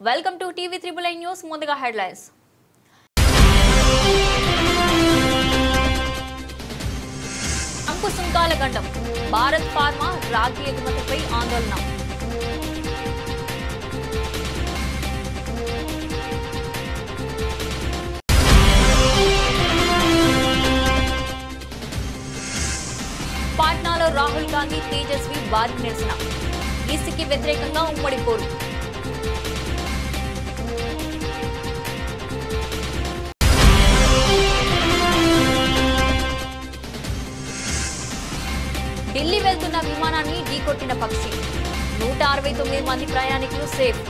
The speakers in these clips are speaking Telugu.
Welcome to TV Triple I News. ముందుగా headlines. అంకు సుంకాల గండం. భారత్ ఫార్మా రాగి ఎగుమతిపై ఆందోళన. పాట్నాలో రాహుల్ గాంధీ తేజస్వి భారీ నిరసన. ఈసీకి వ్యతిరేకంగా ఉమ్మడి పోరు. ఢిల్లీ వెళ్తున్న విమానాన్ని ఢీకొట్టిన పక్షి. 169 మంది ప్రయాణికులు సేఫ్.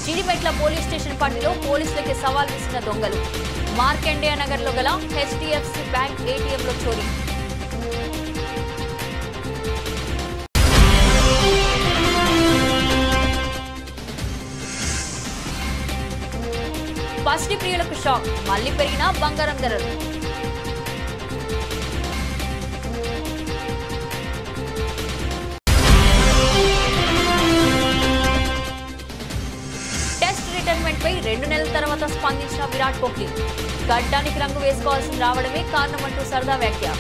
చిడిమెట్ల పోలీస్ స్టేషన్ పరిధిలో పోలీసులకి సవాల్ విసిన దొంగలు. మార్కండేయ నగర్ లో గల హెచ్డిఎఫ్సి బ్యాంక్ ఏటీఎంలో చోరీ. పసిడి ప్రియులకు షాక్. మళ్లీ పెరిగిన బంగారం ధరలు. టెస్ట్ రిటైర్మెంట్ పై 2 నెలల తర్వాత స్పందించిన విరాట్ కోహ్లీ. గడ్డానికి రంగు వేసుకోవాల్సి రావడమే కారణమంటూ సరదా వ్యాఖ్య.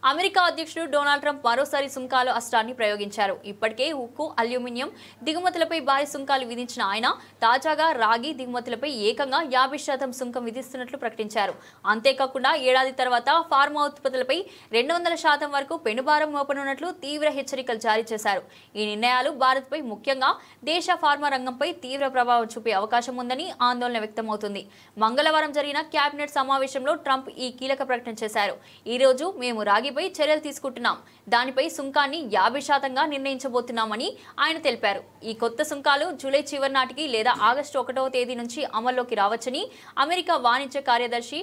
అమెరికా అధ్యక్షుడు డొనాల్డ్ ట్రంప్ మరోసారి సుంకాల అస్త్రాన్ని ప్రయోగించారు. ఇప్పటికే ఉక్కు, అల్యూమినియం దిగుమతులపై భారీ సుంకాలు విధించిన ఆయన తాజాగా రాగి దిగుమతులపై ఏకంగా 50% సుంకం విధిస్తున్నట్లు ప్రకటించారు. అంతేకాకుండా ఏడాది తర్వాత ఫార్మా ఉత్పత్తులపై 200% వరకు పెనుభారం మోపనున్నట్లు తీవ్ర హెచ్చరికలు జారీ చేశారు. ఈ నిర్ణయాలు భారత్పై ముఖ్యంగా దేశ ఫార్మా రంగంపై తీవ్ర ప్రభావం చూపే అవకాశం ఉందని ఆందోళన వ్యక్తమవుతుంది. మంగళవారం జరిగిన కేబినెట్ సమావేశంలో ట్రంప్ ఈ కీలక ప్రకటన చేశారు. ఈ రోజు మేము రాగి చర్యలు తీసుకుంటున్నాం. దానిపై సుంకాన్ని 50%గా నిర్ణయించబోతున్నామని ఆయన తెలిపారు. ఈ కొత్త సుంకాలు జూలై చివరి నాటికి లేదా ఆగస్టు 1వ తేదీ నుంచి అమల్లోకి రావచ్చని అమెరికా వాణిజ్య కార్యదర్శి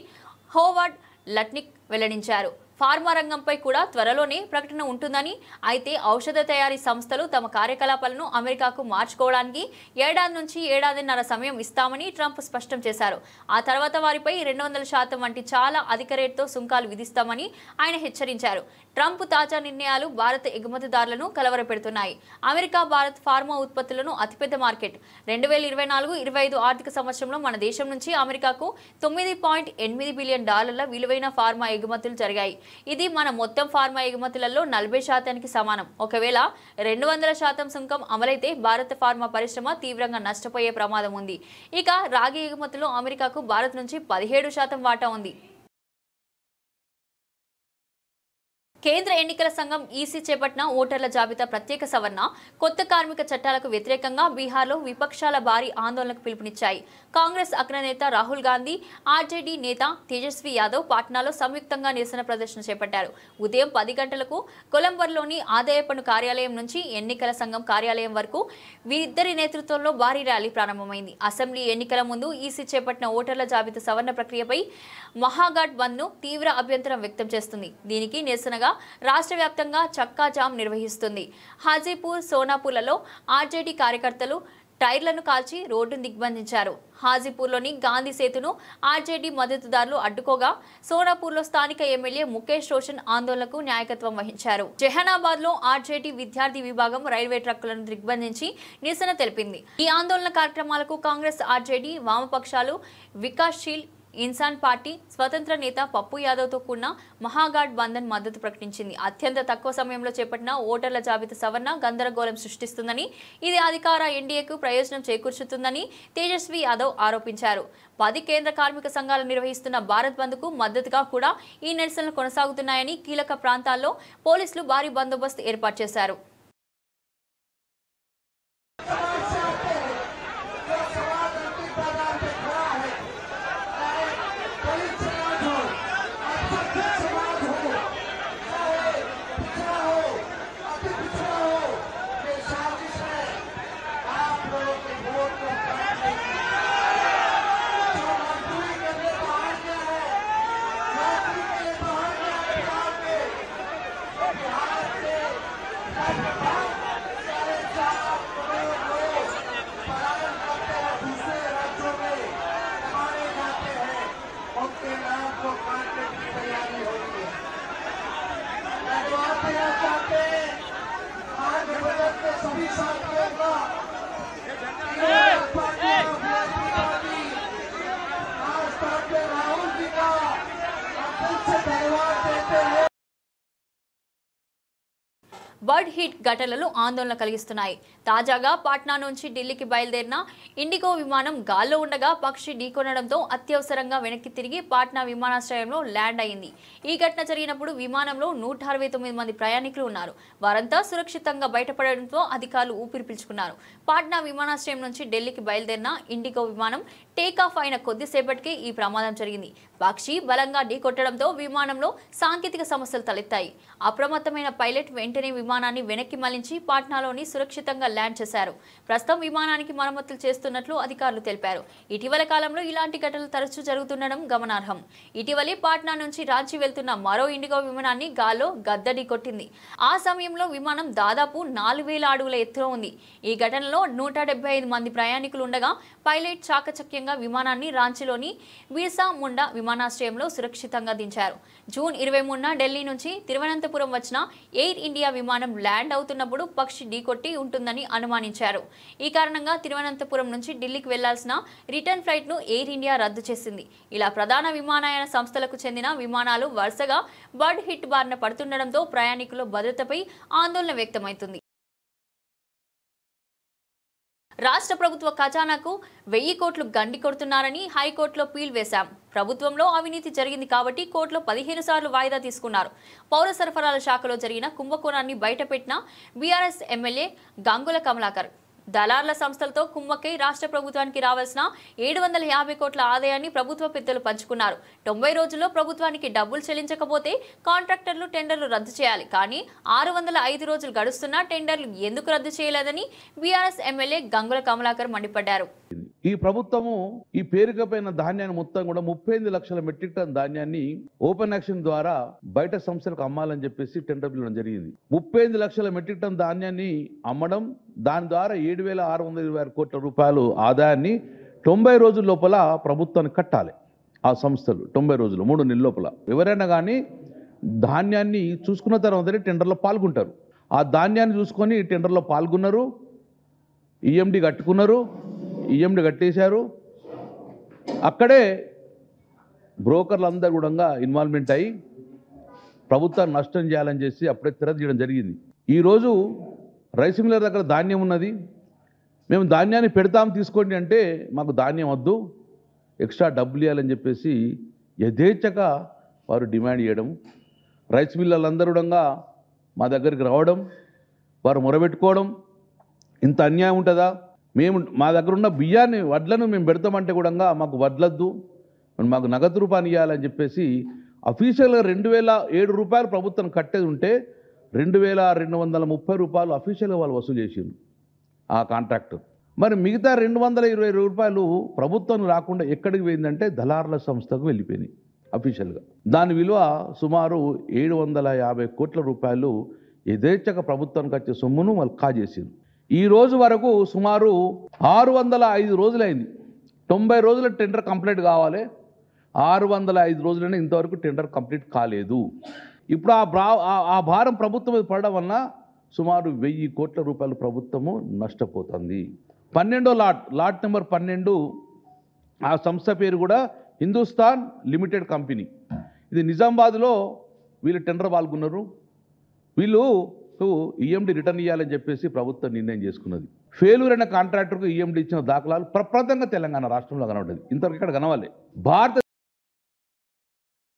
హోవార్డ్ లట్నిక్ వెల్లడించారు. ఫార్మా రంగంపై కూడా త్వరలోనే ప్రకటన ఉంటుందని, అయితే ఔషధ తయారీ సంస్థలు తమ కార్యకలాపాలను అమెరికాకు మార్చుకోవడానికి 1 ఏడాది నుంచి 1.5 ఏళ్ల సమయం ఇస్తామని ట్రంప్ స్పష్టం చేశారు. ఆ తర్వాత వారిపై 200% వంటి చాలా అధిక రేటుతో సుంకాలు విధిస్తామని ఆయన హెచ్చరించారు. ట్రంప్ తాజా నిర్ణయాలు భారత ఎగుమతిదారులను కలవరపెడుతున్నాయి. అమెరికా భారత్ ఫార్మా ఉత్పత్తులను అతిపెద్ద మార్కెట్. 2024-25 ఆర్థిక సంవత్సరంలో మన దేశం నుంచి అమెరికాకు $9.8 బిలియన్ విలువైన ఫార్మా ఎగుమతులు జరిగాయి. ఇది మన మొత్తం ఫార్మా ఎగుమతులలో 40%కి సమానం. ఒకవేళ 200% సుంకం అమలైతే భారత ఫార్మా పరిశ్రమ తీవ్రంగా నష్టపోయే ప్రమాదం ఉంది. ఇక రాగి ఎగుమతుల్లో అమెరికాకు భారత్ నుంచి 17% వాటా ఉంది. కేంద్ర ఎన్నికల సంఘం ఈసీ చేపట్టిన ఓటర్ల జాబితా ప్రత్యేక సవరణ, కొత్త కార్మిక చట్టాలకు వ్యతిరేకంగా బీహార్లో విపక్షాల భారీ ఆందోళనకు పిలుపునిచ్చాయి. కాంగ్రెస్ అగ్రనేత రాహుల్ గాంధీ, ఆర్జేడీ నేత తేజస్వి యాదవ్ పాట్నాలో సంయుక్తంగా నిరసన ప్రదర్శన చేపట్టారు. ఉదయం 10 గంటలకు కొలంబర్లోని ఆదాయ పన్ను కార్యాలయం నుంచి ఎన్నికల సంఘం కార్యాలయం వరకు వీరిద్దరి నేతృత్వంలో భారీ ర్యాలీ ప్రారంభమైంది. అసెంబ్లీ ఎన్నికల ముందు ఈసీ చేపట్టిన ఓటర్ల జాబితా సవరణ ప్రక్రియపై మహాఘాట్ బంద్ను తీవ్ర అభ్యంతరం వ్యక్తం చేస్తుంది. దీనికి నిరసనగా రాష్ట్ర వ్యాప్తంగా చక్కా జామ్ నిర్వహిస్తుంది. హాజీపూర్, సోనాపూర్లలో ఆర్జేడీ కార్యకర్తలు టైర్లను కాల్చి రోడ్డును దిగ్బంధించారు. హాజీపూర్లోని గాంధీ సేతును ఆర్జేడీ మద్దతుదారులు అడ్డుకోగా, సోనాపూర్లో స్థానిక ఎమ్మెల్యే ముఖేష్ రోషన్ ఆందోళనకు నాయకత్వం వహించారు. జెహానాబాద్ లో ఆర్జేడీ విద్యార్థి విభాగం రైల్వే ట్రక్కులను దిగ్బంధించి నిరసన తెలిపింది. ఈ ఆందోళన కార్యక్రమాలకు కాంగ్రెస్, ఆర్జేడీ, వామపక్షాలు, వికాస్శీల్ ఇన్సాన్ పార్టీ, స్వతంత్ర నేత పప్పు యాదవ్తో కూడిన మహాఘాట్ బంధన్ మద్దతు ప్రకటించింది. అత్యంత తక్కువ సమయంలో చేపట్టిన ఓటర్ల జాబితా సవరణ గందరగోళం సృష్టిస్తుందని, ఇది అధికార ఎన్డీఏకు ప్రయోజనం చేకూర్చుతుందని తేజస్వి యాదవ్ ఆరోపించారు. 10 కేంద్ర కార్మిక సంఘాలు నిర్వహిస్తున్న భారత్ బంద్కు మద్దతుగా కూడా ఈ నిరసనలు కొనసాగుతున్నాయని, కీలక ప్రాంతాల్లో పోలీసులు భారీ బందోబస్తు ఏర్పాటు చేశారు. బర్డ్ హిట్ ఘటనలు ఆందోళన కలిగిస్తున్నాయి. తాజాగా పాట్నా నుంచి ఢిల్లీకి బయలుదేరిన ఇండిగో విమానం గాల్లో ఉండగా పక్షి ఢీకొనడంతో అత్యవసరంగా వెనక్కి తిరిగి పాట్నా విమానాశ్రయంలో ల్యాండ్ అయింది. ఈ ఘటన జరిగినప్పుడు విమానంలో 169 మంది ప్రయాణికులు ఉన్నారు. వారంతా సురక్షితంగా బయటపడడంతో అధికారులు ఊపిరి పీల్చుకున్నారు. పాట్నా విమానాశ్రయం నుంచి ఢిల్లీకి బయలుదేరిన ఇండిగో విమానం టేకాఫ్ అయిన కొద్దిసేపటికే ఈ ప్రమాదం జరిగింది. పక్షి బలంగా ఢీకొట్టడంతో విమానంలో సాంకేతిక సమస్యలు తలెత్తాయి. అప్రమత్తమైన పైలట్ వెంటనే విమానాన్ని వెనక్కి మళ్లించి పాట్నాలోని సురక్షితంగా ల్యాండ్ చేశారు. ప్రస్తుతం విమానానికి మరమ్మతులు చేస్తున్నట్లు అధికారులు తెలిపారు. ఇటీవల కాలంలో ఇలాంటి ఘటనలు తరచూ జరుగుతుండడం గమనార్హం. ఇటీవలే పాట్నా నుంచి రాంచీ వెళ్తున్న మరో ఇండిగో విమానాన్ని గాల్లో గద్దడి కొట్టింది. ఆ సమయంలో విమానం దాదాపు 4000 అడుగుల ఎత్తులో ఉంది. ఈ ఘటనలో 175 మంది ప్రయాణికులు ఉండగా పైలట్ చాకచక్యంగా విమానాన్ని రాంచీలోని బిర్సా ముండా విమానాశ్రయంలో సురక్షితంగా దించారు. జూన్ 23న ఢిల్లీ నుంచి తిరువనంతపురం వచ్చిన ఎయిర్ ఇండియా విమానం ల్యాండ్ అవుతున్నప్పుడు పక్షి ఢీకొట్టి ఉంటుందని అనుమానించారు. ఈ కారణంగా తిరువనంతపురం నుంచి ఢిల్లీకి వెళ్లాల్సిన రిటర్న్ ఫ్లైట్ ను ఎయిర్ ఇండియా రద్దు చేసింది. ఇలా ప్రధాన విమానయాన సంస్థలకు చెందిన విమానాలు వరుసగా బర్డ్ హిట్ బారిన పడుతుండటంతో ప్రయాణికుల భద్రతపై ఆందోళన వ్యక్తమవుతుంది. రాష్ట్ర ప్రభుత్వ ఖజానాకు 1000 కోట్లు గండి కొడుతున్నారని హైకోర్టులో పీల్ వేశాం. ప్రభుత్వంలో అవినీతి జరిగింది కాబట్టి కోర్టులో 15 సార్లు వాయిదా తీసుకున్నారు. పౌర సరఫరాల శాఖలో జరిగిన కుంభకోణాన్ని బయటపెట్టిన బీఆర్ఎస్ ఎమ్మెల్యే గంగుల కమలాకర్ దళార్ల సంస్థలతో కుమ్మక్కై రాష్ట్ర ప్రభుత్వానికి రావాల్సిన 750 కోట్ల ఆదాయాన్ని ప్రభుత్వ పెద్దలు పంచుకున్నారు. 90 రోజుల్లో ప్రభుత్వానికి డబ్బులు చెల్లించకపోతే కాంట్రాక్టర్లు టెండర్లు రద్దు చేయాలి. కానీ 605 రోజులు గడుస్తున్నా టెండర్లు ఎందుకు రద్దు చేయలేదని బీఆర్ఎస్ ఎమ్మెల్యే గంగుల కమలాకర్ మండిపడ్డారు. ఈ ప్రభుత్వము ఈ పేరుకపోయిన ధాన్యాన్ని మొత్తం కూడా 38 లక్షల మెట్రిక్ టన్ ధాన్యాన్ని ఓపెన్ యాక్షన్ ద్వారా బయట సంస్థలకు అమ్మాలని చెప్పేసి టెండర్ పిలవడం జరిగింది. 38 లక్షల మెట్రిక్ టన్ ధాన్యాన్ని అమ్మడం, దాని ద్వారా 7626 కోట్ల రూపాయలు ఆదాయాన్ని 90 రోజుల లోపల ప్రభుత్వానికి కట్టాలి. ఆ సంస్థలు 90 రోజులు 3 నెలల లోపల ఎవరైనా కానీ ధాన్యాన్ని చూసుకున్న తర్వాతనే టెండర్లో పాల్గొంటారు. ఆ ధాన్యాన్ని చూసుకొని టెండర్లో పాల్గొన్నారు, ఈఎండి కట్టుకున్నారు, ఈఎండి కట్టేశారు. అక్కడే బ్రోకర్లు అందరూ కూడా ఇన్వాల్వ్మెంట్ అయ్యి ప్రభుత్వాన్ని నష్టం చేయాలని చేసి అప్పుడే తెరదీయడం జరిగింది. ఈరోజు రైస్ మిల్లర్ దగ్గర ధాన్యం ఉన్నది, మేము ధాన్యాన్ని పెడతాం తీసుకోండి అంటే మాకు ధాన్యం వద్దు, ఎక్స్ట్రా డబ్బులు ఇవ్వాలని చెప్పేసి యథేచ్ఛగా వారు డిమాండ్ చేయడం, రైస్ మిల్లర్లందరూ కూడా మా దగ్గరికి రావడం, వారు మొరబెట్టుకోవడం. ఇంత అన్యాయం ఉంటుందా? మేము మా దగ్గర ఉన్న బియ్యాన్ని వడ్లను మేము పెడతామంటే కూడా మాకు వడ్లద్దు, మాకు నగదు రూపాయలు ఇవ్వాలని చెప్పేసి అఫీషియల్గా 2007 రూపాయలు ప్రభుత్వం కట్టేది ఉంటే 2230 రూపాయలు అఫీషియల్గా వాళ్ళు వసూలు చేసిండ్రు ఆ కాంట్రాక్టర్. మరి మిగతా 220 రూపాయలు ప్రభుత్వం రాకుండా ఎక్కడికి పోయిందంటే దళార్ల సంస్థకు వెళ్ళిపోయినాయి అఫీషియల్గా. దాని విలువ సుమారు 750 కోట్ల రూపాయలు యథేచ్ఛగా ప్రభుత్వానికి వచ్చే సొమ్మును వాళ్ళు కాజేసిండ్రు. ఈ రోజు వరకు సుమారు 605 రోజులైంది. 90 రోజుల టెండర్ కంప్లీట్ కావాలి, 605 రోజులైనా ఇంతవరకు టెండర్ కంప్లీట్ కాలేదు. ఇప్పుడు ఆ భారం ప్రభుత్వం మీద పడడం వలన సుమారు 1000 కోట్ల రూపాయలు ప్రభుత్వము నష్టపోతుంది. 12వ లాట్ నెంబర్ 12 ఆ సంస్థ పేరు కూడా హిందుస్థాన్ లిమిటెడ్ కంపెనీ. ఇది నిజామాబాద్లో వీళ్ళు టెండర్ పాల్గొన్నారు. వీళ్ళు ఈఎండి రిటర్న్ ఇవ్వాలని చెప్పేసి ప్రభుత్వం నిర్ణయం చేసుకున్నది. ఫెయిల్యూర్ అయిన కాంట్రాక్టర్కు ఈఎండి ఇచ్చిన దాఖలాలు ప్రప్రదంగా తెలంగాణ రాష్ట్రంలో కనబడ్డది. ఇంతవరకు ఇక్కడ కనవాలి.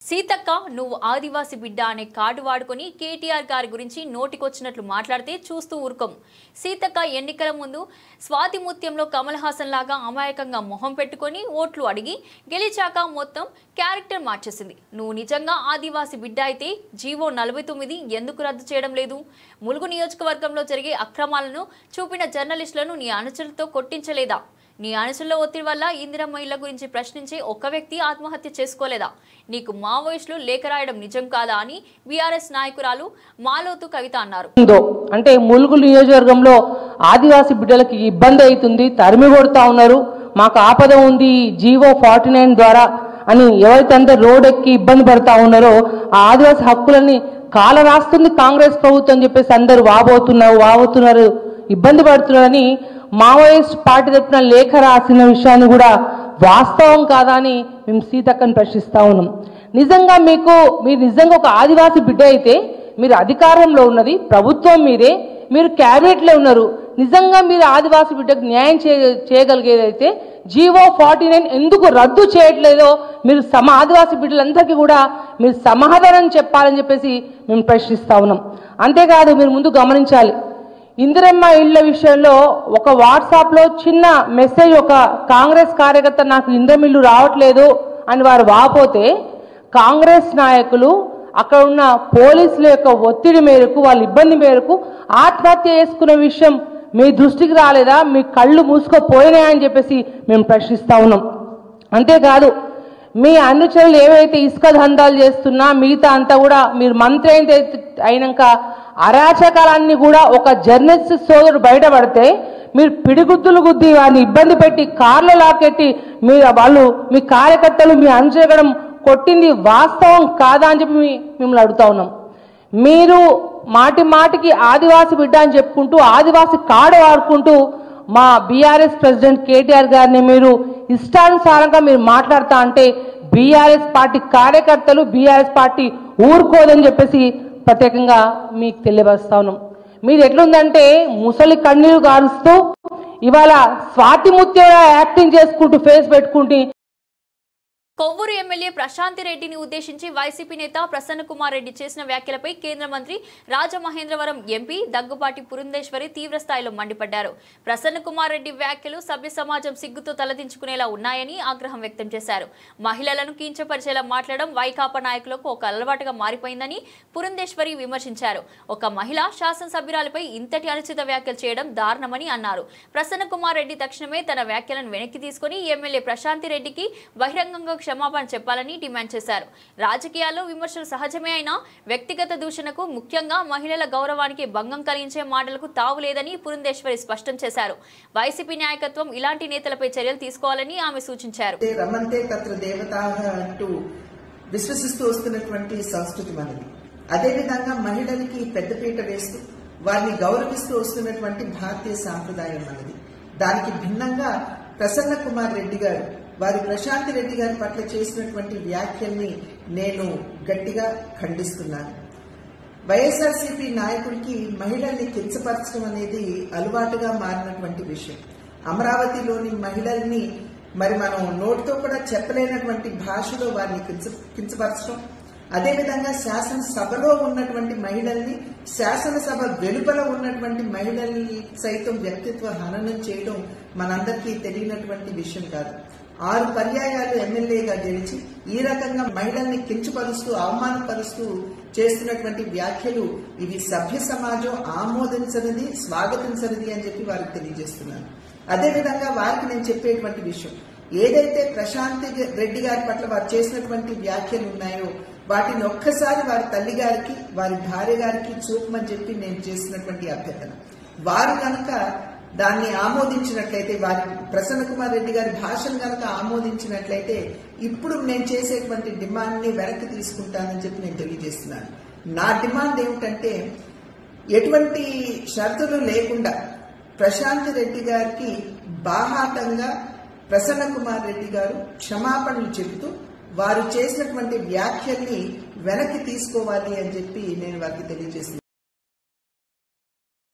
సీతక్క నువ్వు ఆదివాసి బిడ్డ అనే కార్డు వాడుకొని కేటీఆర్ గారి గురించి నోటికొచ్చినట్లు మాట్లాడితే చూస్తూ ఊరుకోం. సీతక్క ఎన్నికల ముందు స్వాతి ముత్యంలో కమల్ హాసన్ లాగా అమాయకంగా మొహం పెట్టుకొని ఓట్లు అడిగి గెలిచాక మొత్తం క్యారెక్టర్ మార్చేసింది. నువ్వు నిజంగా ఆదివాసి బిడ్డ అయితే జీవో 49 ఎందుకు రద్దు చేయడం లేదు? ములుగు నియోజకవర్గంలో జరిగే అక్రమాలను చూపిన జర్నలిస్టులను నీ అనుచరులతో కొట్టించలేదా? నీ అనుచరుల ఒత్తిడి వల్ల ఇందిరమ్మ ఇళ్ల గురించి ప్రశ్నించే ఒక్క వ్యక్తి ఆత్మహత్య చేసుకోలేదా? నీకు మావోయిస్టులు లేఖ రాయడం నిజం కాదా అని బీఆర్ఎస్ నాయకురాలు మాలోతు కవిత అన్నారు. అంటే ములుగు నియోజకవర్గంలో ఆదివాసీ బిడ్డలకి ఇబ్బంది అవుతుంది, తరిమి కొడతా ఉన్నారు, మాకు ఆపద ఉంది జీవో 49 ద్వారా అని ఎవరైతే అందరూ రోడ్ ఎక్కి ఇబ్బంది పడతా ఉన్నారో ఆ ఆదివాసీ హక్కులని కాల రాస్తుంది కాంగ్రెస్ ప్రభుత్వం అని చెప్పేసి అందరూ వాబోతున్నారు, ఇబ్బంది పడుతున్నారని మావోయిస్ట్ పార్టీ తరపున లేఖ రాసిన విషయాన్ని కూడా వాస్తవం కాదా అని మేము సీతక్కని ప్రశ్నిస్తా ఉన్నాం. నిజంగా మీరు నిజంగా ఒక ఆదివాసీ బిడ్డ అయితే మీరు అధికారంలో ఉన్నది ప్రభుత్వం మీదే, మీరు క్యాబినెట్లో ఉన్నారు. నిజంగా మీరు ఆదివాసీ బిడ్డకు న్యాయం చేయగలిగేదైతే జీవో 49 ఎందుకు రద్దు చేయట్లేదో మీరు ఆదివాసీ బిడ్డలందరికీ కూడా మీరు సమాధానం చెప్పాలని చెప్పేసి మేము ప్రశ్నిస్తా ఉన్నాం. అంతేకాదు, మీరు ముందు గమనించాలి, ఇందిరమ్మ ఇళ్ల విషయంలో ఒక వాట్సాప్లో చిన్న మెసేజ్, ఒక కాంగ్రెస్ కార్యకర్త నాకు ఇందిరమ్మ ఇల్లు రావట్లేదు అని వారు వాపోతే కాంగ్రెస్ నాయకులు అక్కడ ఉన్న పోలీసుల యొక్క ఒత్తిడి మేరకు, వాళ్ళ ఇబ్బంది మేరకు ఆత్మహత్య చేసుకునే విషయం మీ దృష్టికి రాలేదా? మీ కళ్ళు మూసుకుపోయినాయని చెప్పేసి మేము ప్రశ్నిస్తా ఉన్నాం. అంతేకాదు, మీ అనుచరులు ఏవైతే ఇసుక దందాలు చేస్తున్నా మిగతా అంతా కూడా మీరు మంత్రి అయినాక అరాచకాలన్నీ కూడా ఒక జర్నలిస్ట్ సోదరుడు బయటపడితే మీరు పిడిగుద్దులు గుద్ది వారిని ఇబ్బంది పెట్టి కార్లో లాకెట్టి వాళ్ళు మీ కార్యకర్తలు మీ అనుచరగడం కొట్టింది వాస్తవం కాదా అని చెప్పి మిమ్మల్ని అడుగుతా ఉన్నాం. మీరు మాటి మాటికి ఆదివాసి బిడ్డ అని చెప్పుకుంటూ ఆదివాసి కార్డు వాడుకుంటూ మా బీఆర్ఎస్ ప్రెసిడెంట్ కేటీఆర్ గారిని మీరు ఇష్టానుసారంగా మీరు మాట్లాడుతా అంటే బీఆర్ఎస్ పార్టీ కార్యకర్తలు, బీఆర్ఎస్ పార్టీ ఊరుకోదని చెప్పేసి ప్రత్యేకంగా మీకు తెలియపరుస్తా ఉన్నాం. మీరు ఎట్లుందంటే ముసలి కన్నీరు గారుస్తూ ఇవాళ స్వాతి ముత్యంగా యాక్టింగ్ చేసుకుంటూ ఫేస్ పెట్టుకుంటూ కొవ్వూరు ఎమ్మెల్యే ప్రశాంతి రెడ్డిని ఉద్దేశించి వైసీపీ నేత ప్రసన్న కుమార్ రెడ్డి చేసిన వ్యాఖ్యలపై కేంద్ర మంత్రి రాజమహేంద్రవరం ఎంపీ దగ్గుపాటి పురంధేశ్వరి తీవ్రస్థాయిలో మండిపడ్డారు. ప్రసన్న కుమార్ రెడ్డి వ్యాఖ్యలు సభ్య సమాజం సిగ్గుతో తలదించుకునేలా ఉన్నాయని ఆగ్రహం వ్యక్తం చేశారు. మహిళలను కించపరిచేలా మాట్లాడడం వైకాపా నాయకులకు ఒక అలవాటుగా మారిపోయిందని పురంధేశ్వరి విమర్శించారు. ఒక మహిళ శాసనసభ్యురాలపై ఇంతటి అనుచిత వ్యాఖ్యలు చేయడం దారుణమని అన్నారు. ప్రసన్న కుమార్ రెడ్డి తక్షణమే తన వ్యాఖ్యలను వెనక్కి తీసుకుని ఎమ్మెల్యే ప్రశాంతి రెడ్డికి బహిరంగంగా క్షమాపణ చెప్పాలని డిమాండ్ చేశారు. రాజకీయాల్లో విమర్శలు సహజమే అయినా వ్యక్తిగత దూషణకు, ముఖ్యంగా మహిళల గౌరవానికి భంగం కలిగించే మాటలకు తావులేదని పురంధేశ్వరి స్పష్టం చేశారు. వైసీపీ నాయకత్వం ఇలాంటి నేతలపై చర్యలు తీసుకోవాలని ఆమె సూచించారు. విశ్వసిస్తూ వస్తున్నటువంటి సంస్కృతి మనది. అదేవిధంగా మహిళలకి పెద్దపీట వేస్తూ వారిని గౌరవిస్తూ వస్తున్నటువంటి భారతీయ సాంప్రదాయం మనది. దానికి భిన్నంగా ప్రసన్న కుమార్ రెడ్డి గారు వారి ప్రశాంతి రెడ్డి గారి పట్ల చేసినటువంటి వ్యాఖ్యల్ని నేను గట్టిగా ఖండిస్తున్నాను. వైఎస్ఆర్సీపీ నాయకుడికి మహిళల్ని కించపరచడం అనేది అలవాటుగా మారినటువంటి విషయం. అమరావతిలోని మహిళల్ని మరి మనం నోటితో కూడా చెప్పలేనటువంటి భాషలో వారిని కించపరచడం, అదేవిధంగా శాసనసభలో ఉన్నటువంటి మహిళల్ని, శాసనసభ వెలుపల ఉన్నటువంటి మహిళల్ని సైతం వ్యక్తిత్వ హననం చేయడం మనందరికీ తెలియనటువంటి విషయం కాదు. 6 పర్యాయాలు ఎమ్మెల్యేగా గెలిచి ఈ రకంగా మహిళల్ని కించపరుస్తూ అవమానపరుస్తూ చేస్తున్నటువంటి వ్యాఖ్యలు ఇవి సభ్య సమాజం ఆమోదించనిది, స్వాగతించనిది అని చెప్పి వారికి తెలియజేస్తున్నాను. అదేవిధంగా వారికి నేను చెప్పేటువంటి విషయం, ఏదైతే ప్రశాంతి రెడ్డి గారి పట్ల వారు చేసినటువంటి వ్యాఖ్యలు ఉన్నాయో వాటిని ఒక్కసారి వారి తల్లి గారికి, వారి భార్య గారికి చూపమని చెప్పి నేను చేసినటువంటి అభ్యర్థన. వారు కనుక దాన్ని ఆమోదించినట్లయితే, వారి ప్రసన్న కుమార్ రెడ్డి గారి భాషను కనుక ఆమోదించినట్లయితే ఇప్పుడు నేను చేసేటువంటి డిమాండ్ ని వెనక్కి తీసుకుంటానని చెప్పి నేను తెలియజేస్తున్నాను. నా డిమాండ్ ఏమిటంటే, ఎటువంటి షరతులు లేకుండా ప్రశాంతి రెడ్డి గారికి బాహాటంగా ప్రసన్న కుమార్ రెడ్డి గారు క్షమాపణలు చెబుతూ వారు చేసినటువంటి వ్యాఖ్యల్ని వెనక్కి తీసుకోవాలి అని చెప్పి నేను వారికి తెలియజేస్తున్నాను.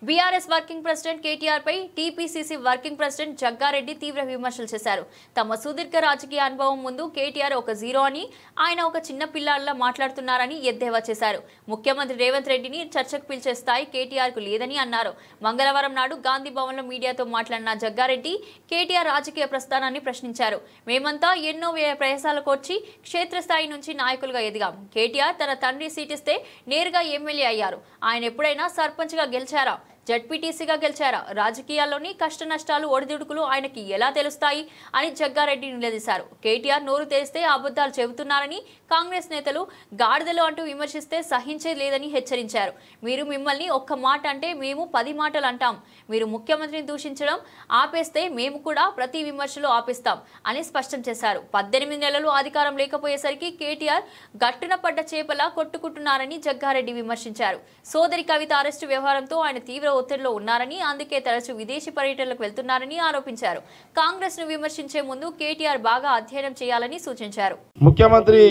బీఆర్ఎస్ వర్కింగ్ ప్రెసిడెంట్ కేటీఆర్ పై టీపీసీసీ వర్కింగ్ ప్రెసిడెంట్ జగ్గారెడ్డి తీవ్ర విమర్శలు చేశారు. తమ సుదీర్ఘ రాజకీయ అనుభవం ముందు కేటీఆర్ ఒక జీరో అని, ఆయన ఒక చిన్న పిల్లాడిలా మాట్లాడుతున్నారని ఎద్దేవా చేశారు. ముఖ్యమంత్రి రేవంత్ రెడ్డిని చర్చకు పిలిచే స్థాయి కేటీఆర్ కు లేదని అన్నారు. మంగళవారం నాడు గాంధీ భవన్ లో మీడియాతో మాట్లాడిన జగ్గారెడ్డి కేటీఆర్ రాజకీయ ప్రస్థానాన్ని ప్రశ్నించారు. మేమంతా ఎన్నో ప్రయాసాలకు వచ్చి క్షేత్రస్థాయి నుంచి నాయకులుగా ఎదిగాం. కేటీఆర్ తన తండ్రి సీటిస్తే నేరుగా ఎమ్మెల్యే అయ్యారు. ఆయన ఎప్పుడైనా సర్పంచ్ గా గెలిచారా, జడ్పీటీసీగా గెలిచారా? రాజకీయాల్లోని కష్ట నష్టాలు, ఒడిదుడుకులు ఆయనకి ఎలా తెలుస్తాయి అని జగ్గారెడ్డి నిలదీశారు. కేటీఆర్ నోరు తెరిస్తే అబద్ధాలు చెబుతున్నారని, కాంగ్రెస్ నేతలు గాడిదలు అంటూ విమర్శిస్తే సహించేది లేదని హెచ్చరించారు. మీరు మిమ్మల్ని ఒక్క మాట అంటే మేము 10 మాటలు అంటాం. మీరు ముఖ్యమంత్రిని దూషించడం ఆపేస్తే మేము కూడా ప్రతి విమర్శలు ఆపేస్తాం అని స్పష్టం చేశారు. 18 నెలలు అధికారం లేకపోయేసరికి కేటీఆర్ గట్టున పడ్డ చేపలా కొట్టుకుంటున్నారని జగ్గారెడ్డి విమర్శించారు. సోదరి కవిత అరెస్టు వ్యవహారంతో ఆయన తీవ్ర ఒత్తిడిలో ఉన్నారని, అందుకే తరచూ విదేశీ పర్యటనలకు వెళ్తున్నారని ఆరోపించారు. కాంగ్రెస్ ను విమర్శించే ముందు కేటీఆర్ బాగా అధ్యయనం చేయాలని సూచించారు. ముఖ్యమంత్రి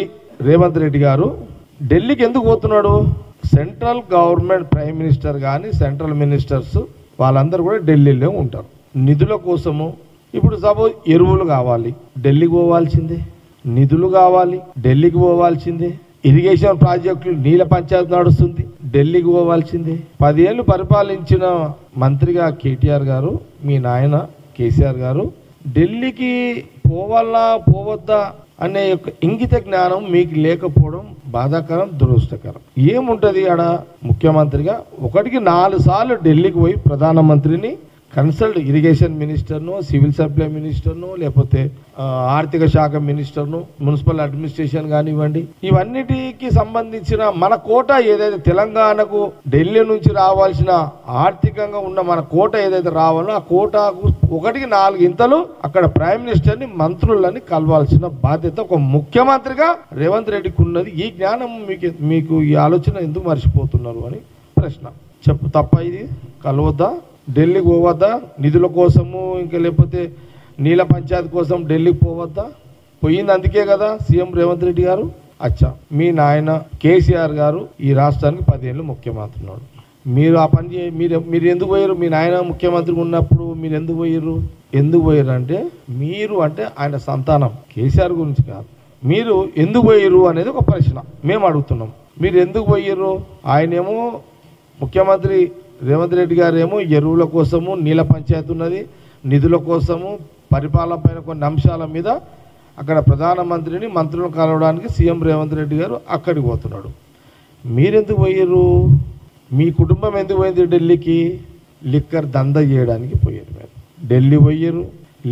రేవంత్ రెడ్డి గారు ఢిల్లీకి ఎందుకు పోతున్నాడు? సెంట్రల్ గవర్నమెంట్ ప్రైమ్ మినిస్టర్ కానీ సెంట్రల్ మినిస్టర్స్ వాళ్ళందరూ కూడా ఢిల్లీలో ఉంటారు నిధుల కోసము. ఇప్పుడు సపోజ్ ఎరువులు కావాలి, ఢిల్లీకి పోవాల్సిందే. నిధులు కావాలి, ఢిల్లీకి పోవాల్సిందే. ఇరిగేషన్ ప్రాజెక్టులు, నీళ్ళ పంచాయతీ నడుస్తుంది, ఢిల్లీకి పోవాల్సిందే. 10 ఏళ్ళు పరిపాలించిన మంత్రిగా కేటీఆర్ గారు, మీ నాయన కేసీఆర్ గారు ఢిల్లీకి పోవాలా పోవద్దా అనే ఇంగిత జ్ఞానం మీకు లేకపోవడం బాధాకరం, దురదృష్టకరం. ఏముంటుంది ఆడ ముఖ్యమంత్రిగా 1కి 4 సార్లు ఢిల్లీకి పోయి ప్రధానమంత్రిని కన్సల్ట్, ఇరిగేషన్ మినిస్టర్ను, సివిల్ సప్లై మినిస్టర్ను, లేకపోతే ఆర్థిక శాఖ మినిస్టర్ను, మున్సిపల్ అడ్మినిస్ట్రేషన్ కానివ్వండి, ఇవన్నిటికి సంబంధించిన మన కోట ఏదైతే తెలంగాణకు ఢిల్లీ నుంచి రావాల్సిన ఆర్థికంగా ఉన్న మన కోట ఏదైతే రావాలో ఆ కోటకు 1కి 4 ఇంతలు అక్కడ ప్రైమ్ మినిస్టర్ని, మంత్రులని కలవాల్సిన బాధ్యత ఒక ముఖ్యమంత్రిగా రేవంత్ రెడ్డికి ఉన్నది. ఈ జ్ఞానం మీకు ఈ ఆలోచన ఎందుకు మర్చిపోతున్నారు అని ప్రశ్న. తప్ప ఇది కలవద్దా? ఢిల్లీకి పోవద్దా? నిధుల కోసము, ఇంకా లేకపోతే నీళ్ళ పంచాయతీ కోసం ఢిల్లీకి పోవద్దా? పోయింది అందుకే కదా సీఎం రేవంత్ రెడ్డి గారు. అచ్చా, మీ నాయన కేసీఆర్ గారు ఈ రాష్ట్రానికి 10 ఏళ్ళు ముఖ్యమంత్రి ఉన్నాడు. మీరు ఆ పని మీరు ఎందుకు పోయారు? మీ నాయన ముఖ్యమంత్రి ఉన్నప్పుడు మీరు ఎందుకు పోయారు అంటే మీరు అంటే ఆయన సంతానం, కేసీఆర్ గురించి కాదు. మీరు ఎందుకు పోయారు అనేది ఒక ప్రశ్న మేము అడుగుతున్నాం. మీరు ఎందుకు పోయారు? ఆయనేమో ముఖ్యమంత్రి రేవంత్ రెడ్డి గారు ఏమో ఎరువుల కోసము, నీళ్ళ పంచాయతీ ఉన్నది, నిధుల కోసము, పరిపాలన పైన కొన్ని అంశాల మీద అక్కడ ప్రధానమంత్రిని, మంత్రులను కలవడానికి సీఎం రేవంత్ రెడ్డి గారు అక్కడికి పోతున్నాడు. మీరెందుకు పోయారు? మీ కుటుంబం ఎందుకు పోయింది ఢిల్లీకి? లిక్కర్ దంద చేయడానికి పోయారు. మీరు ఢిల్లీ పోయారు,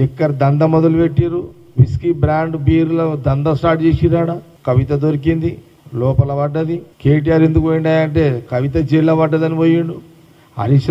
లిక్కర్ దంద మొదలు పెట్టారు, విస్కీ బ్రాండ్ బీర్ల దంద స్టార్ట్ చేసిరాడ. కవిత దొరికింది, లోపల పడ్డది. కేటీఆర్ ఎందుకు పోయిండా అంటే కవిత జైల్లో పడ్డదని పోయిండు. హరీష్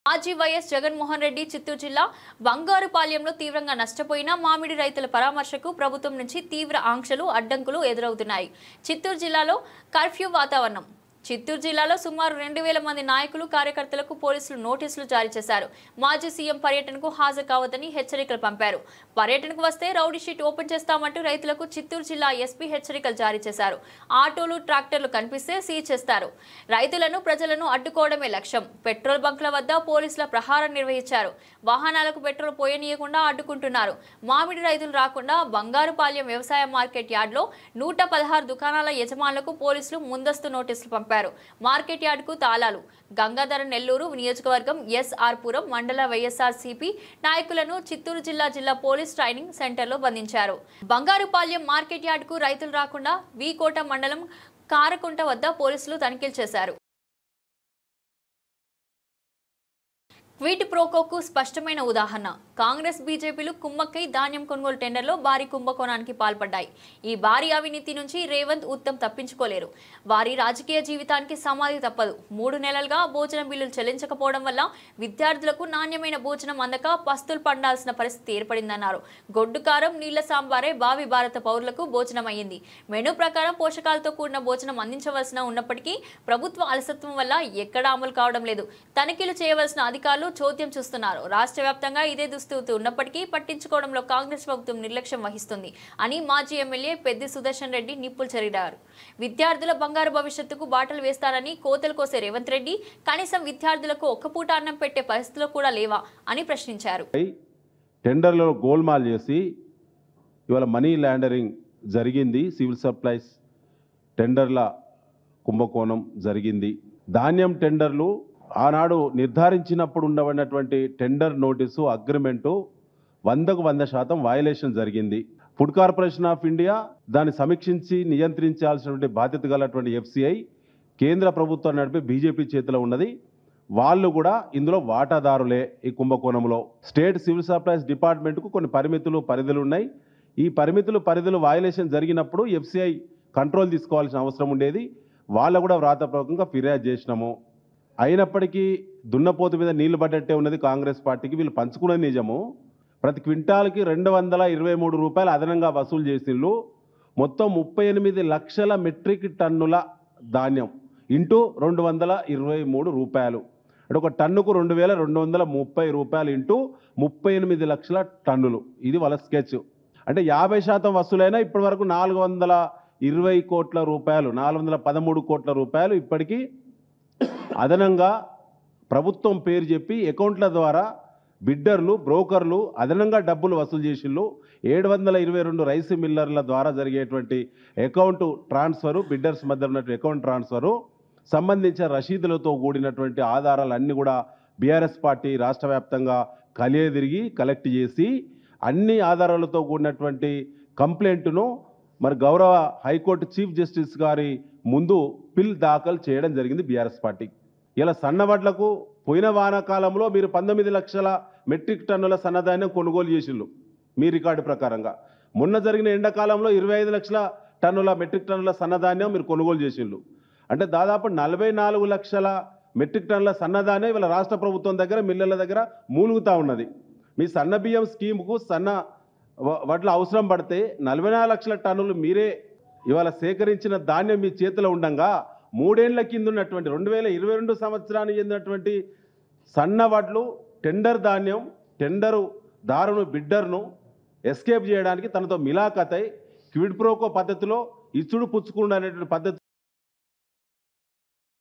మాజీ వైఎస్ జగన్మోహన్ రెడ్డి చిత్తూరు జిల్లా బంగారుపాలెంలో తీవ్రంగా నష్టపోయిన మామిడి రైతుల పరామర్శకు ప్రభుత్వం నుంచి తీవ్ర ఆంక్షలు, అడ్డంకులు ఎదురవుతున్నాయి. చిత్తూరు జిల్లాలో కర్ఫ్యూ వాతావరణం. చిత్తూరు జిల్లాలో సుమారు 2000 మంది నాయకులు, కార్యకర్తలకు పోలీసులు నోటీసులు జారీ చేశారు. మాజీ సీఎం పర్యటనకు హాజరు కావద్దని హెచ్చరికలు పంపారు. పర్యటనకు వస్తే రౌడీ షీట్ ఓపెన్ చేస్తామంటూ రైతులకు చిత్తూరు జిల్లా ఎస్పీ హెచ్చరికలు జారీ చేశారు. ఆటోలు, ట్రాక్టర్లు కనిపిస్తే సీజ్ చేస్తారు. రైతులను, ప్రజలను అడ్డుకోవడమే లక్ష్యం. పెట్రోల్ బంక్ల వద్ద పోలీసుల ప్రహారం నిర్వహించారు. వాహనాలకు పెట్రోల్ పోయనీయకుండా అడ్డుకుంటున్నారు. మామిడి రైతులు రాకుండా బంగారుపాలెం వ్యవసాయ మార్కెట్ యార్డ్లో 116 దుకాణాల యజమానులకు పోలీసులు ముందస్తు నోటీసులు పంపారు. మార్కెట్ యార్డ్కు తాళాలు. గంగాధర నెల్లూరు నియోజకవర్గం ఎస్ఆర్ పురం మండల వైఎస్ఆర్సీపీ నాయకులను చిత్తూరు జిల్లా పోలీస్ ట్రైనింగ్ సెంటర్లో బంధించారు. బంగారుపాలెం మార్కెట్ యార్డ్కు రైతులు రాకుండా వీకోట మండలం కారకుంట వద్ద పోలీసులు తనిఖీలు చేశారు. క్విడ్ ప్రోకోకు స్పష్టమైన ఉదాహరణ. కాంగ్రెస్, బీజేపీలు కుమ్మక్కై ధాన్యం కొనుగోలు టెండర్లో భారీ కుంభకోణానికి పాల్పడ్డాయి. ఈ భారీ అవినీతి నుంచి రేవంత్, ఉత్తమ్ తప్పించుకోలేరు. వారి రాజకీయ జీవితానికి సమాధి తప్పదు. 3 నెలలుగా భోజనం బిల్లులు చెల్లించకపోవడం వల్ల విద్యార్థులకు నాణ్యమైన భోజనం అందక పస్తులు పండాల్సిన పరిస్థితి ఏర్పడిందన్నారు. గొడ్డు కారం, నీళ్ల సాంబారే భావి భారత పౌరులకు భోజనం అయ్యింది. మెనూ ప్రకారం పోషకాలతో కూడిన భోజనం అందించవలసిన ఉన్నప్పటికీ ప్రభుత్వ అలసత్వం వల్ల ఎక్కడా అమలు కావడం లేదు. తనిఖీలు చేయవలసిన అధికారులు చోద్యం చూస్తున్నారు. రాష్ట్ర వ్యాప్తంగా ఇదే దుస్థితి ఉన్నప్పటికీ పట్టించుకోవడంలో కాంగ్రెస్ ప్రభుత్వం నిర్లక్ష్యం వహిస్తుంది అని మాజీ ఎమ్మెల్యే పెద్ది సుదర్శన్ రెడ్డి నిప్పులు చెరిగారు. విద్యార్థుల బంగారు భవిష్యత్తుకు బాటలు వేస్తారని కోతలు కోసే రేవంత్ రెడ్డి కనీసం విద్యార్థులకు ఒక్క పూట అన్నం పెట్టే పరిస్థితులు కూడా లేవా అని ప్రశ్నించారు. టెండర్లలో గోల్మాల్ చేసి ఇవాళ మనీ లాండరింగ్ జరిగింది. సివిల్ సప్లైస్ టెండర్ల కుంభకోణం జరిగింది. ధాన్యం టెండర్లు ఆనాడు నిర్ధారించినప్పుడు ఉండబడినటువంటి టెండర్ నోటీసు, అగ్రిమెంటు 100కు 100% వయలేషన్ జరిగింది. ఫుడ్ కార్పొరేషన్ ఆఫ్ ఇండియా దాన్ని సమీక్షించి నియంత్రించాల్సినటువంటి బాధ్యత గలటువంటి FCI కేంద్ర ప్రభుత్వం నడిపే బీజేపీ చేతిలో ఉన్నది. వాళ్ళు కూడా ఇందులో వాటాదారులే. ఈ కుంభకోణంలో స్టేట్ సివిల్ సప్లైస్ డిపార్ట్మెంట్కు కొన్ని పరిధులు ఉన్నాయి. ఈ పరిధులు వయలేషన్ జరిగినప్పుడు FCI కంట్రోల్ తీసుకోవాల్సిన అవసరం ఉండేది. వాళ్ళు కూడా వ్రాతపూర్వకంగా ఫిర్యాదు చేసినాము. అయినప్పటికీ దున్నపోతు మీద నీళ్లు పడ్డట్టే ఉన్నది కాంగ్రెస్ పార్టీకి. వీళ్ళు పంచుకునే నిజము. ప్రతి క్వింటాల్కి 223 రూపాయలు అదనంగా వసూలు చేసిళ్ళు. మొత్తం 38 లక్షల మెట్రిక్ టన్నుల ధాన్యం ఇంటూ 223 రూపాయలు అంటే ఒక టన్నుకు 2230 రూపాయలు ఇంటూ 38 లక్షల టన్నులు. ఇది వాళ్ళ స్కెచ్. అంటే 50% వసూలైనా ఇప్పటి వరకు 20 కోట్ల రూపాయలు 413 కోట్ల రూపాయలు ఇప్పటికీ అదనంగా ప్రభుత్వం పేరు చెప్పి అకౌంట్ల ద్వారా బిడ్డర్లు బ్రోకర్లు అదనంగా డబ్బులు వసూలు చేసిళ్ళు. 722 రైస్ మిల్లర్ల ద్వారా జరిగేటువంటి అకౌంట్ ట్రాన్స్ఫరు, బిడ్డర్స్ మధ్య ఉన్నటువంటి అకౌంట్ ట్రాన్స్ఫరు సంబంధించిన రసీదులతో కూడినటువంటి ఆధారాలన్నీ కూడా బీఆర్ఎస్ పార్టీ రాష్ట్ర వ్యాప్తంగా కలియదిరిగి కలెక్ట్ చేసి అన్ని ఆధారాలతో కూడినటువంటి కంప్లైంట్ను మరి గౌరవ హైకోర్టు చీఫ్ జస్టిస్ గారి ముందు పిల్ దాఖలు చేయడం జరిగింది బీఆర్ఎస్ పార్టీ. ఇలా సన్నవడ్లకు పోయిన వానాకాలంలో మీరు 19 లక్షల మెట్రిక్ టన్నుల సన్నధాన్యం కొనుగోలు చేసిళ్ళు మీ రికార్డు ప్రకారంగా. మొన్న జరిగిన ఎండాకాలంలో 25 లక్షల టన్నుల మెట్రిక్ టన్నుల సన్నధాన్యం మీరు కొనుగోలు చేసిళ్ళు. అంటే దాదాపు 44 లక్షల మెట్రిక్ టన్నుల సన్నధాన్యం ఇవాళ రాష్ట్ర ప్రభుత్వం దగ్గర మిల్లర్ల దగ్గర మూలుగుతూ ఉన్నది. మీ సన్న బియ్యం స్కీమ్కు సన్న వడ్ల అవసరం పడితే 44 లక్షల టన్నులు మీరే ఇవాళ సేకరించిన ధాన్యం మీ చేతిలో ఉండగా 3 ఏళ్ల కింద ఉన్నటువంటి 2022 సంవత్సరానికి చెందినటువంటి సన్న వడ్లు టెండర్ ధాన్యం టెండరు దారును బిడ్డర్ను ఎస్కేప్ చేయడానికి తనతో మిలాఖతై క్విడ్ ప్రోకో పద్ధతిలో ఇచ్చుడు పుచ్చుకుండా అనేటువంటి పద్ధతి.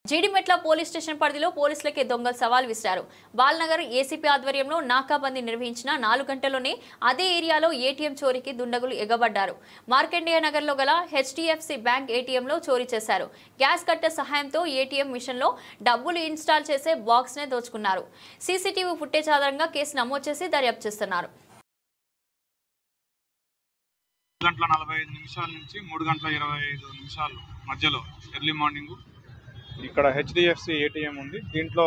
జీడిమెట్ల పోలీస్ స్టేషన్ పరిధిలో పోలీసులకే దొంగలు సవాల్ విసిరారు. బాల్నగర్ ఏసీపీ ఆధ్వర్యంలో నాకాబందీ నిర్వహించిన 4 గంటల్లోనే అదే ఏరియాలో ఏటీఎం చోరీకి దుండగులు ఎగబడ్డారు. మార్కండేయ నగర్లో గల హెచ్డిఎఫ్సి బ్యాంక్ ఏటీఎంలో చోరీ చేశారు. గ్యాస్ కట్టర్ సహాయంతో ఏటీఎం మిషన్లో డబ్బులు ఇన్స్టాల్ చేసే బాక్స్నే దోచుకున్నారు. సీసీటీవీ ఫుటేజ్ ఆధారంగా కేసు నమోదు చేసి దర్యాప్తు చేస్తున్నారు. 2:45 నుంచి 3:25 మధ్యలో ఎర్లీ మార్నింగ్ ఇక్కడ హెచ్డిఎఫ్సి ఏటీఎం ఉంది. దీంట్లో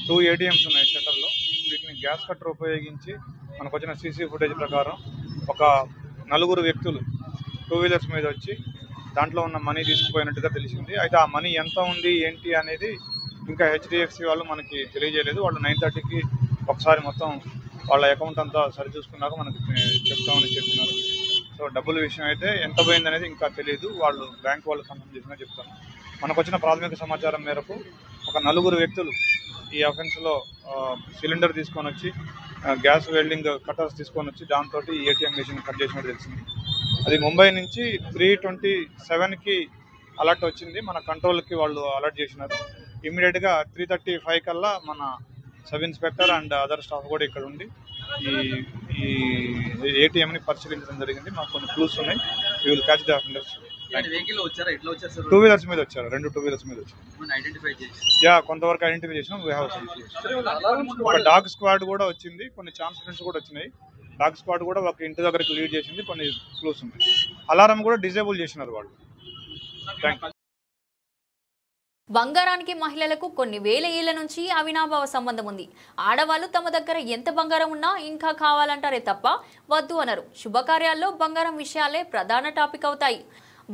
2 ఏటీఎంస్ ఉన్నాయి సెంటర్లో. వీటిని గ్యాస్ కట్టర్ ఉపయోగించి మనకు వచ్చిన సీసీ ఫుటేజ్ ప్రకారం ఒక 4 వ్యక్తులు 2 వీలర్స్ మీద వచ్చి దాంట్లో ఉన్న మనీ తీసుకుపోయినట్టుగా తెలిసింది. అయితే ఆ మనీ ఎంత ఉంది ఏంటి అనేది ఇంకా హెచ్డిఎఫ్సి వాళ్ళు మనకి తెలియజేయలేదు. వాళ్ళు 9:30కి ఒకసారి మొత్తం వాళ్ళ అకౌంట్ అంతా సరి చూసుకున్నాక మనకి చెప్తామని చెప్తున్నారు. సో డబ్బుల విషయం అయితే ఎంత పోయింది అనేది ఇంకా తెలియదు. వాళ్ళు బ్యాంక్ వాళ్ళకి సంబంధం చేసినా చెప్తాను. మనకు వచ్చిన ప్రాథమిక సమాచారం మేరకు ఒక 4 వ్యక్తులు ఈ అఫెన్స్లో సిలిండర్ తీసుకొని వచ్చి గ్యాస్ వెల్డింగ్ కటర్స్ తీసుకొని వచ్చి దాంతో ఈ ఏటీఎం మిషన్ కట్ చేసినట్టు తెలిసింది. అది ముంబై నుంచి 3:27కి అలర్ట్ వచ్చింది. మన కంట్రోల్కి వాళ్ళు అలర్ట్ చేసినారు. ఇమ్మీడియట్గా 3:35 కల్లా మన sub inspector and other staff కూడా ఇక్కడ ఉండి ఈ ఏటీఎంని పరిశీలించడం జరిగింది. మాకు కొన్ని క్లూస్ ఉన్నాయి. We will catch the offenders. 2 wheelers మీద వచ్చారు. 2 2 వీలర్స్ మీద వచ్చారు. కొంతవరకు ఐడెంటిఫై చేసినాం. ఒక డాగ్ స్క్వాడ్ కూడా వచ్చింది. కొన్ని ఛాన్సెస్ కూడా వచ్చినాయి. డాగ్ స్క్వాడ్ కూడా ఒక ఇంటి దగ్గరికి లీడ్ చేసింది. కొన్ని క్లూస్ ఉన్నాయి. అలారం కూడా డిజేబుల్ చేసినారు వాళ్ళు. Thank you. బంగారానికి మహిళలకు కొన్ని వేల ఏళ్ల నుంచి అవినాభావ సంబంధం ఉంది. ఆడవాళ్లు తమ దగ్గర ఎంత బంగారం ఉన్నా ఇంకా కావాలంటారే తప్ప వద్దు అనరు. శుభకార్యాల్లో బంగారం విషయాలే ప్రధాన టాపిక్ అవుతాయి.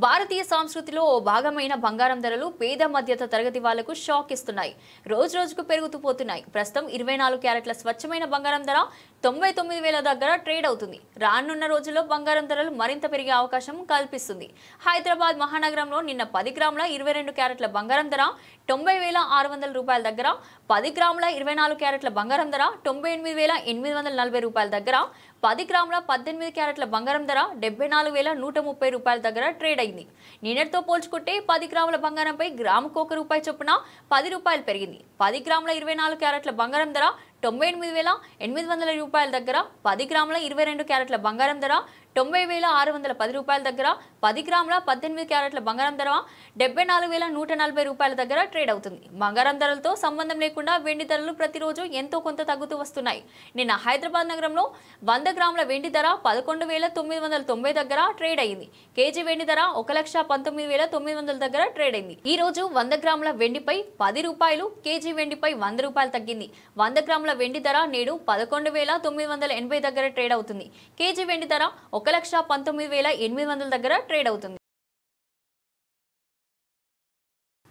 భారతీయ సంస్కృతిలో ఓ భాగమైన బంగారం ధరలు పేద మధ్యత తరగతి వాళ్లకు షాక్ ఇస్తున్నాయి. రోజు రోజుకు పెరుగుతూ పోతున్నాయి. ప్రస్తుతం 24 క్యారెట్ల స్వచ్ఛమైన బంగారం ధర 99,000 దగ్గర ట్రేడ్ అవుతుంది. రానున్న రోజుల్లో బంగారం ధరలు మరింత పెరిగే అవకాశం కల్పిస్తుంది. హైదరాబాద్ మహానగరంలో నిన్న 10 గ్రాముల 22 క్యారెట్ల బంగారం ధర 90,600 రూపాయల దగ్గర, 10 గ్రాముల 24 క్యారెట్ల బంగారం ధర 98,840 రూపాయల దగ్గర, 10 గ్రాముల 18 క్యారెట్ల బంగారం ధర 74,130 రూపాయల దగ్గర ట్రేడ్ అయింది. నిన్నటితో పోల్చుకుంటే 10 గ్రాముల బంగారంపై గ్రాముకు ₹1 చొప్పున 10 రూపాయలు పెరిగింది. 10 గ్రాముల 24 క్యారెట్ల బంగారం ధర 98,800 రూపాయల దగ్గర, 10 గ్రాముల 22 క్యారెట్ల బంగారం ధర 90,610 రూపాయల దగ్గర, 10 గ్రాముల 18 క్యారెట్ల బంగారం ధర 74,140 రూపాయల దగ్గర ట్రేడ్ అవుతుంది. బంగారం ధరలతో సంబంధం లేకుండా వెండి ధరలు ప్రతిరోజు ఎంతో కొంత తగ్గుతూ వస్తున్నాయి. నిన్న హైదరాబాద్ నగరంలో 100 గ్రాముల వెండి ధర 11,990 దగ్గర ట్రేడ్ అయింది. కేజీ వెండి ధర 1,19,900 దగ్గర ట్రేడ్ అయింది. ఈ రోజు 100 గ్రాముల వెండిపై 10 రూపాయలు, కేజీ వెండిపై 100 రూపాయలు తగ్గింది. 100 గ్రాముల వెండి ధర నేడు 11,980 దగ్గర ట్రేడ్ అవుతుంది. కేజీ వెండి ధర 1,19,800 దగ్గర ట్రేడ్ అవుతుంది.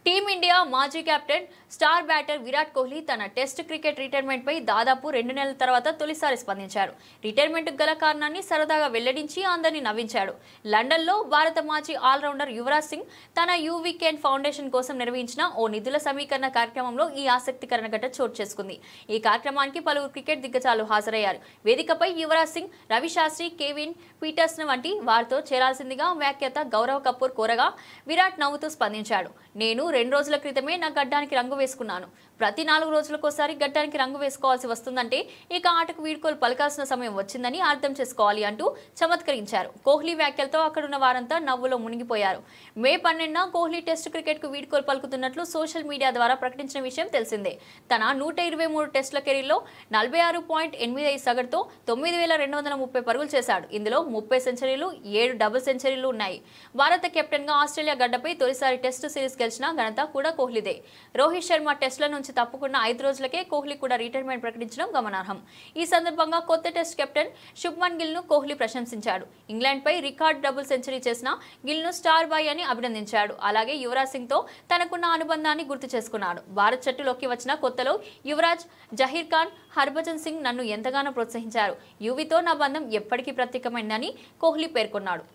టీమ్ టీమిండియా మాజీ captain star batter Virat Kohli తన టెస్ట్ క్రికెట్ రిటైర్మెంట్ పై దాదాపు 2 నెలల తర్వాత తొలిసారి స్పందించారు. రిటైర్మెంట్ గల కారణాన్ని సరదాగా వెల్లడించి అందరినీ నవ్వించాడు. లండన్లో భారత మాజీ ఆల్రౌండర్ యువరాజ్ సింగ్ తన యూ వీకెండ్ ఫౌండేషన్ కోసం నిర్వహించిన ఓ నిధుల సమీకరణ కార్యక్రమంలో ఈ ఆసక్తికరమైన ఘటన చోటు చేసుకుంది. ఈ కార్యక్రమానికి పలువురు క్రికెట్ దిగ్గజాలు హాజరయ్యారు. వేదికపై యువరాజ్ సింగ్, రవి శాస్త్రి, కెవిన్ పీటర్సన్ వంటి వారితో చేరాల్సిందిగా వ్యాఖ్యాత గౌరవ్ కపూర్ కోరగా విరాట్ నవ్వుతూ స్పందించాడు. నేను 2 రోజుల క్రితమే నా గడ్డానికి రంగు వేసుకున్నాను. ప్రతి 4 రోజులకోసారి గడ్డానికి రంగు వేసుకోవాల్సి వస్తుందంటే ఇక ఆటకు వీడ్కోలు పలకాల్సిన సమయం వచ్చిందని అర్థం చేసుకోవాలి అంటూ చమత్కరించారు. కోహ్లీ వ్యాఖ్యలతో అక్కడున్న వారంతా నవ్వులో మునిగిపోయారు. మే 12న కోహ్లీ టెస్ట్ క్రికెట్ కు వీడ్కోలు పలుకుతున్నట్లు సోషల్ మీడియా ద్వారా ప్రకటించిన విషయం తెలిసిందే. తన 123 టెస్టుల కెరీర్లో 46.85 సగటుతో 9,230 పరుగులు చేశాడు. ఇందులో 30 సెంచరీలు, 7 డబుల్ సెంచరీలు ఉన్నాయి. భారత కెప్టెన్ గా ఆస్ట్రేలియా గడ్డపై తొలిసారి టెస్ట్ సిరీస్ గెలిచిన ఘనత కూడా కోహ్లీదే. రోహిత్ శర్మ టెస్టుల నుంచి తప్పుకున్న 5 రోజులకే కోహ్లీ కూడా రిటైర్మెంట్ ప్రకటించడం గమనార్హం. ఈ సందర్భంగా కొత్త టెస్ట్ కెప్టెన్ శుభ్మన్ గిల్ ను కోహ్లీ ప్రశంసించాడు. ఇంగ్లాండ్ పై రికార్డ్ డబుల్ సెంచరీ చేసిన గిల్ ను స్టార్ బాయ్ అని అభినందించాడు. అలాగే యువరాజ్ సింగ్ తో తనకున్న అనుబంధాన్ని గుర్తు చేసుకున్నాడు. భారత్ జట్టులోకి వచ్చిన కొత్తలో యువరాజ్, జహీర్ ఖాన్, హర్భజన్ సింగ్ నన్ను ఎంతగానో ప్రోత్సహించారు. యువీతో నా బంధం ఎప్పటికీ ప్రత్యేకమైందని కోహ్లీ పేర్కొన్నాడు.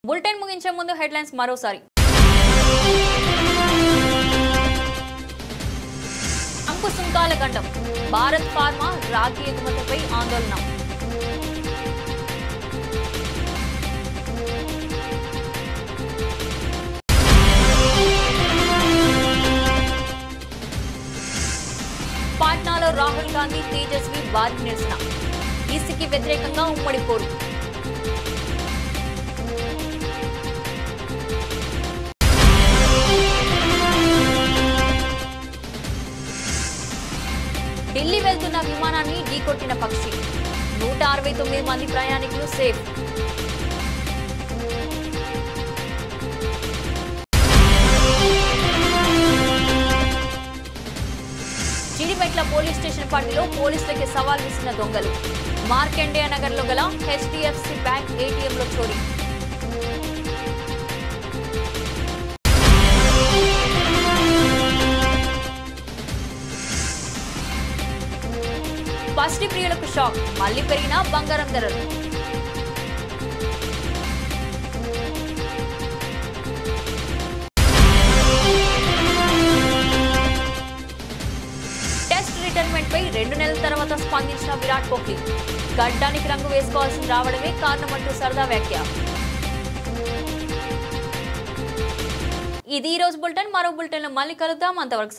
బులెటిన్ ముగించే ముందు హెడ్లైన్స్ మరోసారి. అంకు సుంకాల గండం, భారత్ ఫార్మా రాగి ఎగుమతిపై ఆందోళన. పాట్నాలో రాహుల్ గాంధీ, తేజస్వి భారీ నిరసన. ఈసీకి వ్యతిరేకంగా ఉమ్మడి పోరు. ఢిల్లీ వెళ్తున్న విమానాన్ని ఢీకొట్టిన పక్షి. 169 మంది ప్రయాణికులు సేఫ్. చిడిమెట్ల పోలీస్ స్టేషన్ పరిధిలో పోలీసులకి సవాల్ విసిన దొంగలు. మార్కండేయ నగర్ లో గల HDFC బ్యాంక్ ATM లో చోరీ. పసిడి ప్రియులకు షాక్, మళ్లీ పెరిగిన బంగారం ధరలు. టెస్ట్ రిటైర్మెంట్ పై 2 నెలల తర్వాత స్పందించిన విరాట్ కోహ్లీ. గడ్డానికి రంగు వేసుకోవాల్సి రావడమే కారణమంటూ సరదా వ్యాఖ్య. ఇది ఈ రోజు బులెటిన్. మరో బులెటిన్ లో మళ్ళీ కలుద్దాం. అంతవరకు